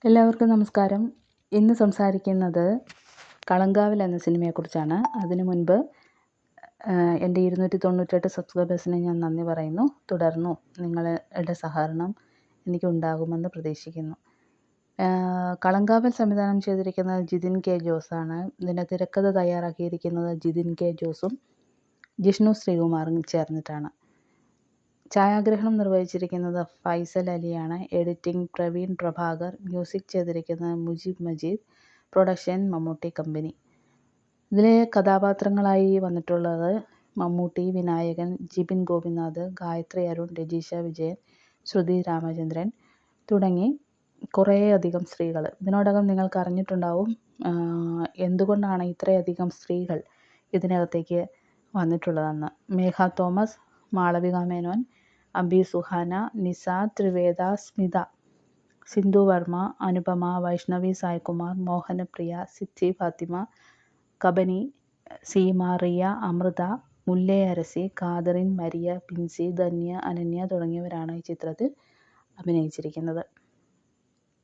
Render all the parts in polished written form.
എല്ലാവർക്കും നമസ്കാരം. ഇന്ന് സംസാരിക്കുന്നത് കളങ്കാവൽ എന്ന സിനിമയെക്കുറിച്ചാണ്. അതിനു മുൻപ് എൻ്റെ 298 സബ്സ്ക്രൈബേഴ്സിന് ഞാൻ നന്ദി പറയുന്നു. തുടർന്നും നിങ്ങളുടെ സഹകരണം എനിക്കുണ്ടാകുമെന്ന് പ്രതീക്ഷിക്കുന്നു. കളങ്കാവൽ സംവിധാനം ചെയ്തിരിക്കുന്നത് ജിതിൻ കെ ജോസാണ്. ഇതിൻ്റെ തിരക്കഥ തയ്യാറാക്കിയിരിക്കുന്നത് ജിതിൻ കെ ജോസും ജിഷ്ണു ശ്രീകുമാറും ചേർന്നിട്ടാണ്. ഛായാഗ്രഹണം നിർവഹിച്ചിരിക്കുന്നത് ഫൈസൽ അലിയാണ്. എഡിറ്റിംഗ് പ്രവീൺ പ്രഭാകർ. മ്യൂസിക് ചെയ്തിരിക്കുന്നത് മുജീബ് മജീദ്. Production Mammootty company. ഇതിലെ കഥാപാത്രങ്ങളായി വന്നിട്ടുള്ളത് മമ്മൂട്ടി, വിനായകൻ, ജിബിൻ ഗോപിനാഥ്, ഗായത്രി അരുൺ, രജീഷ വിജയൻ, ശ്രുതി രാമചന്ദ്രൻ തുടങ്ങി കുറേയധികം സ്ത്രീകൾ. ഇതിനോടകം നിങ്ങൾക്ക് അറിഞ്ഞിട്ടുണ്ടാവും എന്തുകൊണ്ടാണ് ഇത്രയധികം സ്ത്രീകൾ ഇതിനകത്തേക്ക് വന്നിട്ടുള്ളതെന്ന്. മേഘ തോമസ്, മാളവിക മേനോൻ, അബി സുഹാന, നിസ, ത്രിവേദ, സ്മിത, സിന്ധു വർമ്മ, അനുപമ, വൈഷ്ണവി സായ്കുമാർ, മോഹനപ്രിയ, സിദ്ധി ഫാത്തിമ, കബനി, സീമ, റിയ, അമൃത, മുല്ലേ അരസി, കാതറിൻ, മരിയ, പിൻസി, ധന്യ, അനന്യ തുടങ്ങിയവരാണ് ഈ ചിത്രത്തിൽ അഭിനയിച്ചിരിക്കുന്നത്.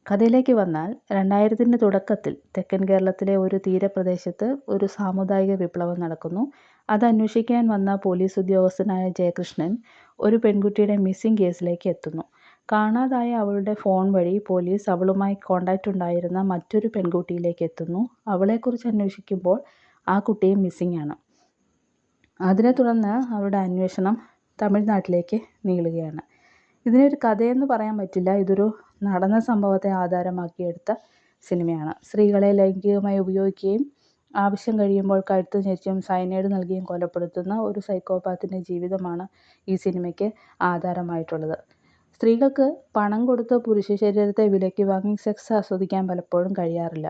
കഥയിലേക്ക് വന്നാൽ 2000-ൻ്റെ തുടക്കത്തിൽ തെക്കൻ കേരളത്തിലെ ഒരു തീരപ്രദേശത്ത് ഒരു സാമുദായിക വിപ്ലവം നടക്കുന്നു. അത് അന്വേഷിക്കാൻ വന്ന പോലീസ് ഉദ്യോഗസ്ഥനായ ജയകൃഷ്ണൻ ഒരു പെൺകുട്ടിയുടെ മിസ്സിംഗ് കേസിലേക്ക് എത്തുന്നു. കാണാതായ അവളുടെ ഫോൺ വഴി പോലീസ് അവളുമായി കോണ്ടാക്റ്റ് ഉണ്ടായിരുന്ന മറ്റൊരു പെൺകുട്ടിയിലേക്ക് എത്തുന്നു. അവളെക്കുറിച്ച് അന്വേഷിക്കുമ്പോൾ ആ കുട്ടിയും മിസ്സിംഗ് ആണ്. അതിനെ തുടർന്ന് അവരുടെ അന്വേഷണം തമിഴ്നാട്ടിലേക്ക് നീളുകയാണ്. ഇതിനൊരു കഥയെന്ന് പറയാൻ പറ്റില്ല. ഇതൊരു നടന്ന സംഭവത്തെ ആധാരമാക്കിയെടുത്ത സിനിമയാണ്. സ്ത്രീകളെ ലൈംഗികമായി ഉപയോഗിക്കുകയും ആവശ്യം കഴിയുമ്പോൾ കഴുത്ത് ഞെരിച്ചും സയനൈഡ് നൽകിയും കൊലപ്പെടുത്തുന്ന ഒരു സൈക്കോപാത്തിൻ്റെ ജീവിതമാണ് ഈ സിനിമയ്ക്ക് ആധാരമായിട്ടുള്ളത്. സ്ത്രീകൾക്ക് പണം കൊടുത്ത് പുരുഷ ശരീരത്തെ വിലയ്ക്ക് വാങ്ങി സെക്സ് ആസ്വദിക്കാൻ പലപ്പോഴും കഴിയാറില്ല.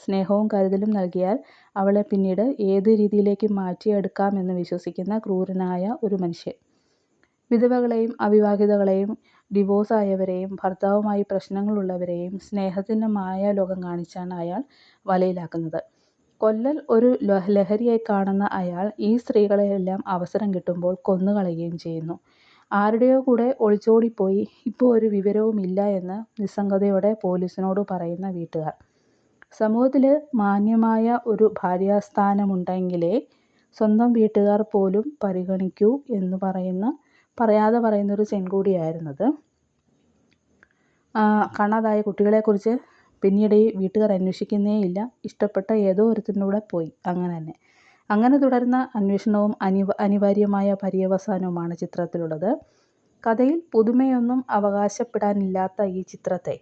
സ്നേഹവും കരുതലും നൽകിയാൽ അവളെ പിന്നീട് ഏത് രീതിയിലേക്ക് മാറ്റിയെടുക്കാമെന്ന് വിശ്വസിക്കുന്ന ക്രൂരനായ ഒരു മനുഷ്യൻ. വിധവകളെയും അവിവാഹിതകളെയും ഡിവോഴ്സ് ആയവരെയും ഭർത്താവുമായി പ്രശ്നങ്ങളുള്ളവരെയും സ്നേഹത്തിൻ്റെ മായാലോകം കാണിച്ചാണ് അയാൾ വലയിലാക്കുന്നത്. കൊല്ലൽ ഒരു ലഹരിയായി കാണുന്ന അയാൾ ഈ സ്ത്രീകളെയെല്ലാം അവസരം കിട്ടുമ്പോൾ കൊന്നുകളയുകയും ചെയ്യുന്നു. ആരുടെയോ കൂടെ ഒളിച്ചോടിപ്പോയി ഇപ്പോൾ ഒരു വിവരവും ഇല്ല എന്ന് നിസ്സംഗതയോടെ പോലീസിനോട് പറയുന്ന വീട്ടുകാർ. സമൂഹത്തിൽ മാന്യമായ ഒരു ഭാര്യാസ്ഥാനമുണ്ടെങ്കിലേ സ്വന്തം വീട്ടുകാർ പോലും പരിഗണിക്കൂ എന്ന് പറയാതെ പറയുന്നൊരു സീൻ കൂടിയായിരുന്നത്. കാണാതായ കുട്ടികളെക്കുറിച്ച് പിന്നീട് ഈ വീട്ടുകാർ അന്വേഷിക്കുന്നേ ഇല്ല. ഇഷ്ടപ്പെട്ട ഏതോ ഒരുത്തിൻ്റെ കൂടെ പോയി, അങ്ങനെ തുടരുന്ന അന്വേഷണവും അനിവാര്യമായ പര്യവസാനവുമാണ് ചിത്രത്തിലുള്ളത്. കഥയിൽ പുതുമയൊന്നും അവകാശപ്പെടാനില്ലാത്ത ഈ ചിത്രത്തെ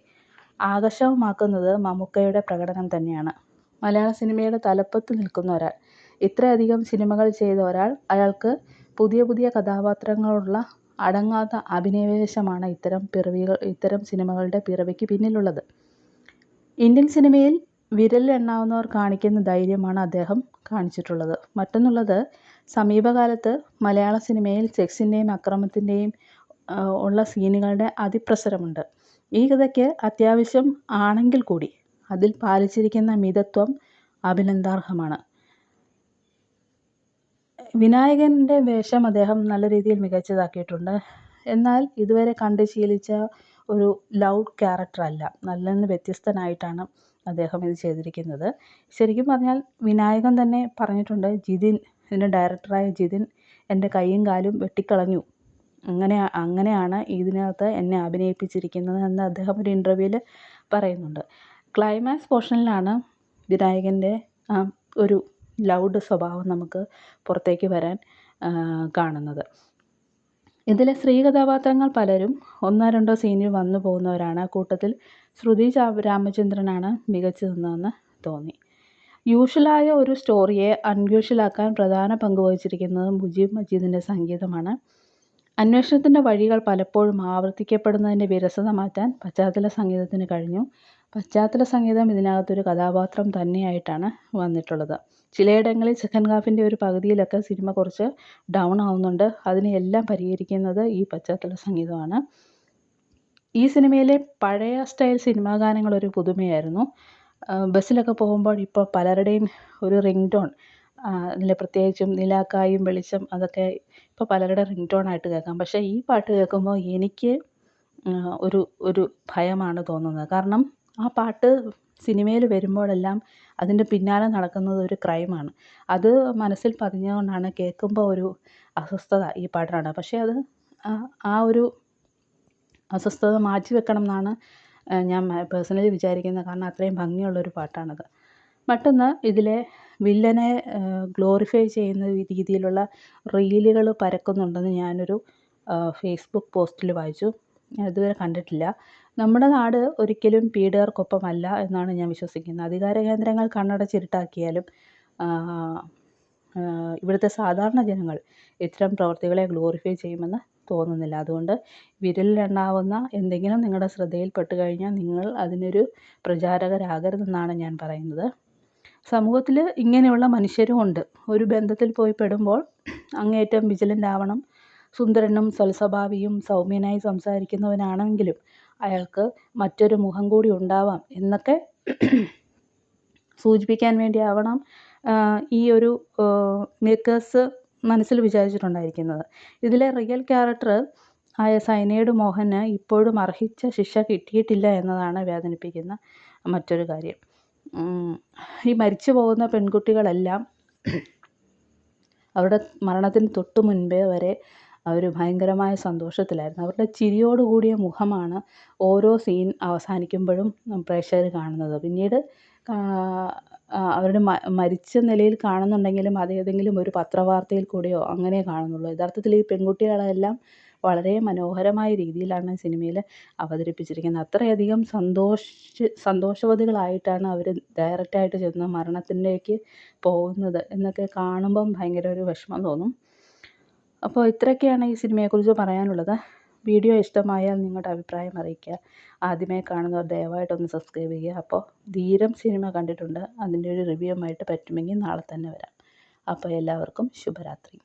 ആകർഷകമാക്കുന്നത് മമ്മൂക്കയുടെ പ്രകടനം തന്നെയാണ്. മലയാള സിനിമയുടെ തലപ്പത്ത് നിൽക്കുന്ന ഒരാൾ, ഇത്രയധികം സിനിമകൾ ചെയ്ത ഒരാൾ, അയാൾക്ക് പുതിയ പുതിയ കഥാപാത്രങ്ങളുള്ള അടങ്ങാത്ത അഭിനിവേശമാണ് ഇത്തരം സിനിമകളുടെ പിറവിക്ക് പിന്നിലുള്ളത്. ഇന്ത്യൻ സിനിമയിൽ വിരലിലെണ്ണാവുന്നവർ കാണിക്കുന്ന ധൈര്യമാണ് അദ്ദേഹം കാണിച്ചിട്ടുള്ളത്. മറ്റൊന്നുള്ളത്, സമീപകാലത്ത് മലയാള സിനിമയിൽ സെക്സിൻ്റെയും അക്രമത്തിൻ്റെയും ഉള്ള സീനുകളുടെ അതിപ്രസരമുണ്ട്. ഈ കഥയ്ക്ക് അത്യാവശ്യം ആണെങ്കിൽ കൂടി അതിൽ പാലിച്ചിരിക്കുന്ന മിതത്വം അഭിനന്ദനാർഹമാണ്. വിനായകൻ്റെ വേഷം അദ്ദേഹം നല്ല രീതിയിൽ മികച്ചതാക്കിയിട്ടുണ്ട്. എന്നാൽ ഇതുവരെ കണ്ട് ശീലിച്ച ഒരു ലൗഡ് ക്യാരക്ടറല്ല, നല്ലെന്ന് വ്യത്യസ്തനായിട്ടാണ് അദ്ദേഹം ഇത് ചെയ്തിരിക്കുന്നത്. ശരിക്കും പറഞ്ഞാൽ വിനായകൻ തന്നെ പറഞ്ഞിട്ടുണ്ട്, ഇതിൻ്റെ ഡയറക്ടറായ ജിതിൻ എൻ്റെ കൈയും കാലും വെട്ടിക്കളഞ്ഞു, അങ്ങനെയാണ് ഇതിനകത്ത് എന്നെ അഭിനയിപ്പിച്ചിരിക്കുന്നത് എന്ന് അദ്ദേഹം ഒരു ഇൻ്റർവ്യൂവിൽ പറയുന്നുണ്ട്. ക്ലൈമാക്സ് പോർഷനിലാണ് വിനായകൻ്റെ ഒരു ലൗഡ് സ്വഭാവം നമുക്ക് പുറത്തേക്ക് വരാൻ കാണുന്നത്. ഇതിലെ സ്ത്രീ കഥാപാത്രങ്ങൾ പലരും 1-2 സീനിൽ വന്നു പോകുന്നവരാണ്. കൂട്ടത്തിൽ ശ്രുതി രാമചന്ദ്രനാണ് മികച്ചതെന്ന് തോന്നി. യൂഷ്വലായ ഒരു സ്റ്റോറിയെ അൺയൂഷ്വലാക്കാൻ പ്രധാന പങ്ക് വഹിച്ചിരിക്കുന്നത് മുജീബ് മജീദിൻ്റെ സംഗീതമാണ്. അന്വേഷണത്തിൻ്റെ വഴികൾ പലപ്പോഴും ആവർത്തിക്കപ്പെടുന്നതിൻ്റെ വിരസത മാറ്റാൻ പശ്ചാത്തല സംഗീതത്തിന് കഴിഞ്ഞു. പശ്ചാത്തല സംഗീതം ഇതിനകത്തൊരു കഥാപാത്രം തന്നെയായിട്ടാണ് വന്നിട്ടുള്ളത്. ചിലയിടങ്ങളിൽ സെക്കൻഡ് ഹാഫിൻ്റെ ഒരു പകുതിയിലൊക്കെ സിനിമ കുറച്ച് ഡൗൺ ആവുന്നുണ്ട്. അതിനെയെല്ലാം പരിഹരിക്കുന്നത് ഈ പശ്ചാത്തല സംഗീതമാണ്. ഈ സിനിമയിലെ പഴയ സ്റ്റൈൽ സിനിമാ ഗാനങ്ങൾ ഒരു പുതുമയായിരുന്നു. ബസ്സിലൊക്കെ പോകുമ്പോൾ ഇപ്പോൾ പലരുടെയും ഒരു റിംഗ് ടോൺ, അതിൽ പ്രത്യേകിച്ചും നിലാക്കായും വെളിച്ചം, അതൊക്കെ ഇപ്പോൾ പലരുടെ റിംഗ് ടോണായിട്ട് കേൾക്കാം. പക്ഷേ ഈ പാട്ട് കേൾക്കുമ്പോൾ എനിക്ക് ഒരു ഭയമാണ് തോന്നുന്നത്. കാരണം ആ പാട്ട് സിനിമയിൽ വരുമ്പോഴെല്ലാം അതിൻ്റെ പിന്നാലെ നടക്കുന്നത് ഒരു ക്രൈമാണ്. അത് മനസ്സിൽ പതിഞ്ഞതുകൊണ്ടാണ് കേൾക്കുമ്പോൾ ഒരു അസ്വസ്ഥത ഈ പാട്ടിനാണ്. പക്ഷേ അത് ആ ഒരു അസ്വസ്ഥത മാറ്റി വെക്കണം എന്നാണ് ഞാൻ പേഴ്സണലി വിചാരിക്കുന്നത്. കാരണം അത്രയും ഭംഗിയുള്ളൊരു പാട്ടാണത്. മറ്റൊന്ന്, ഇതിലെ വില്ലനെ ഗ്ലോറിഫൈ ചെയ്യുന്ന രീതിയിലുള്ള റീലുകൾ പരക്കുന്നുണ്ടെന്ന് ഞാനൊരു ഫേസ്ബുക്ക് പോസ്റ്റിൽ വായിച്ചു. ഞാൻ ഇതുവരെ കണ്ടിട്ടില്ല. നമ്മുടെ നാട് ഒരിക്കലും പീഡിതർക്കൊപ്പമല്ല എന്നാണ് ഞാൻ വിശ്വസിക്കുന്നത്. അധികാര കേന്ദ്രങ്ങൾ കണ്ണടച്ചിരുട്ടാക്കിയാലും ഇവിടുത്തെ സാധാരണ ജനങ്ങൾ ഇത്തരം പ്രവർത്തികളെ ഗ്ലോറിഫൈ ചെയ്യുമെന്ന് തോന്നുന്നില്ല. അതുകൊണ്ട് വിരലിലെണ്ണാവുന്ന എന്തെങ്കിലും നിങ്ങളുടെ ശ്രദ്ധയിൽപ്പെട്ട് കഴിഞ്ഞാൽ നിങ്ങൾ അതിനൊരു പ്രചാരകരാകരുതെന്നാണ് ഞാൻ പറയുന്നത്. സമൂഹത്തിൽ ഇങ്ങനെയുള്ള മനുഷ്യരും ഉണ്ട്. ഒരു ബന്ധത്തിൽ പോയി പെടുമ്പോൾ അങ്ങേയറ്റം വിജിലൻ്റ് ആവണം. സുന്ദരനും സൽസ്വഭാവിയും സൗമ്യനായി സംസാരിക്കുന്നവനാണെങ്കിലും അയാൾക്ക് മറ്റൊരു മുഖം കൂടി ഉണ്ടാവാം എന്നൊക്കെ സൂചിപ്പിക്കാൻ വേണ്ടിയാവണം ഈ ഒരു മേക്കേഴ്സ് മനസ്സിൽ വിചാരിച്ചിട്ടുണ്ടായിരിക്കുന്നത്. ഇതിലെ റിയൽ ക്യാരക്ടർ ആയ സൈനൈഡ് മോഹന് ഇപ്പോഴും അർഹിച്ച ശിക്ഷ കിട്ടിയിട്ടില്ല എന്നതാണ് വേദനിപ്പിക്കുന്ന മറ്റൊരു കാര്യം. ഈ മരിച്ചു പോകുന്ന പെൺകുട്ടികളെല്ലാം അവരുടെ മരണത്തിന് തൊട്ട് മുൻപേ വരെ അവർ ഭയങ്കരമായ സന്തോഷത്തിലായിരുന്നു. അവരുടെ ചിരിയോടുകൂടിയ മുഖമാണ് ഓരോ സീൻ അവസാനിക്കുമ്പോഴും പ്രേക്ഷകർ കാണുന്നത്. പിന്നീട് അവരുടെ മരിച്ച നിലയിൽ കാണുന്നുണ്ടെങ്കിലും അത് ഏതെങ്കിലും ഒരു പത്രവാർത്തയിൽ കൂടെയോ അങ്ങനെ കാണുന്നുള്ളൂ. യഥാർത്ഥത്തിൽ ഈ പെൺകുട്ടികളെല്ലാം വളരെ മനോഹരമായ രീതിയിലാണ് സിനിമയിൽ അവതരിപ്പിച്ചിരിക്കുന്നത്. അത്രയധികം സന്തോഷവതികളായിട്ടാണ് അവർ ഡയറക്റ്റായിട്ട് ചെന്ന് മരണത്തിലേക്ക് പോകുന്നത് എന്നൊക്കെ കാണുമ്പം ഭയങ്കര ഒരു വിഷമം തോന്നും. അപ്പോൾ ഇത്രയൊക്കെയാണ് ഈ സിനിമയെക്കുറിച്ച് പറയാനുള്ളത്. വീഡിയോ ഇഷ്ടമായാൽ നിങ്ങളുടെ അഭിപ്രായം അറിയിക്കുക. ആദ്യമായി കാണുന്നവർ ദയവായിട്ടൊന്ന് സബ്സ്ക്രൈബ് ചെയ്യുക. അപ്പോൾ ധീരം സിനിമ കണ്ടിട്ടുണ്ട്, അതിൻ്റെ ഒരു റിവ്യൂവുമായിട്ട് പറ്റുമെങ്കിൽ നാളെ തന്നെ വരാം. അപ്പോൾ എല്ലാവർക്കും ശുഭരാത്രി.